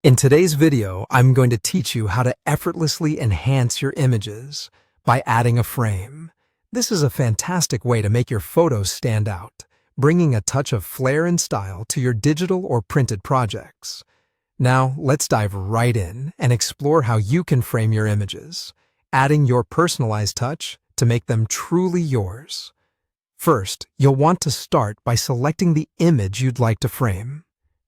In today's video, I'm going to teach you how to effortlessly enhance your images by adding a frame. This is a fantastic way to make your photos stand out, bringing a touch of flair and style to your digital or printed projects. Now, let's dive right in and explore how you can frame your images, adding your personalized touch to make them truly yours. First, you'll want to start by selecting the image you'd like to frame.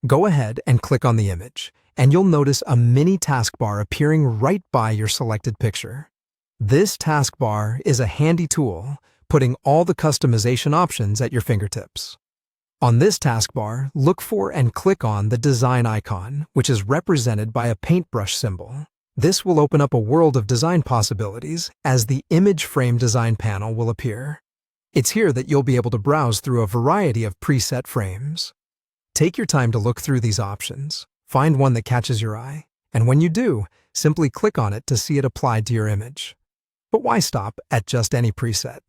Go ahead and click on the image, and you'll notice a mini taskbar appearing right by your selected picture. This taskbar is a handy tool, putting all the customization options at your fingertips. On this taskbar, look for and click on the design icon, which is represented by a paintbrush symbol. This will open up a world of design possibilities as the image frame design panel will appear. It's here that you'll be able to browse through a variety of preset frames. Take your time to look through these options. Find one that catches your eye, and when you do, simply click on it to see it applied to your image. But why stop at just any preset?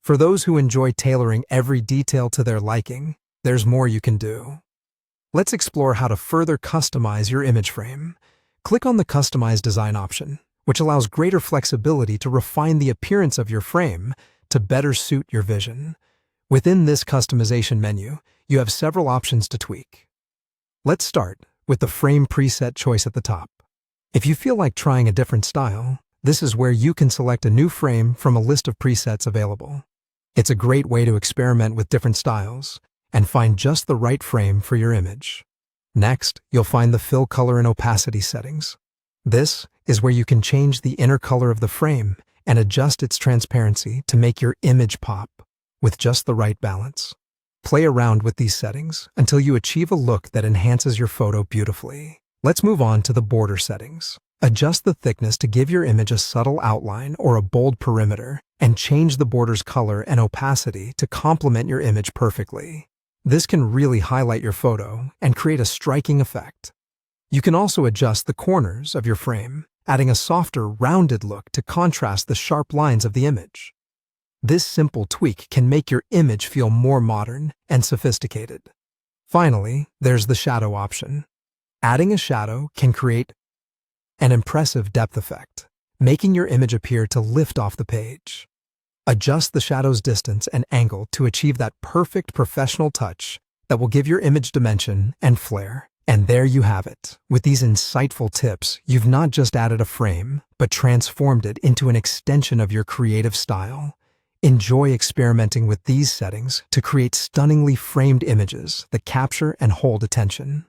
For those who enjoy tailoring every detail to their liking, there's more you can do. Let's explore how to further customize your image frame. Click on the Customize Design option, which allows greater flexibility to refine the appearance of your frame to better suit your vision. Within this customization menu, you have several options to tweak. Let's start with the frame preset choice at the top. If you feel like trying a different style, this is where you can select a new frame from a list of presets available. It's a great way to experiment with different styles and find just the right frame for your image. Next, you'll find the fill color and opacity settings. This is where you can change the inner color of the frame and adjust its transparency to make your image pop with just the right balance. Play around with these settings until you achieve a look that enhances your photo beautifully. Let's move on to the border settings. Adjust the thickness to give your image a subtle outline or a bold perimeter, and change the border's color and opacity to complement your image perfectly. This can really highlight your photo and create a striking effect. You can also adjust the corners of your frame, adding a softer, rounded look to contrast the sharp lines of the image. This simple tweak can make your image feel more modern and sophisticated. Finally, there's the shadow option. Adding a shadow can create an impressive depth effect, making your image appear to lift off the page. Adjust the shadow's distance and angle to achieve that perfect professional touch that will give your image dimension and flair. And there you have it. With these insightful tips, you've not just added a frame, but transformed it into an extension of your creative style. Enjoy experimenting with these settings to create stunningly framed images that capture and hold attention.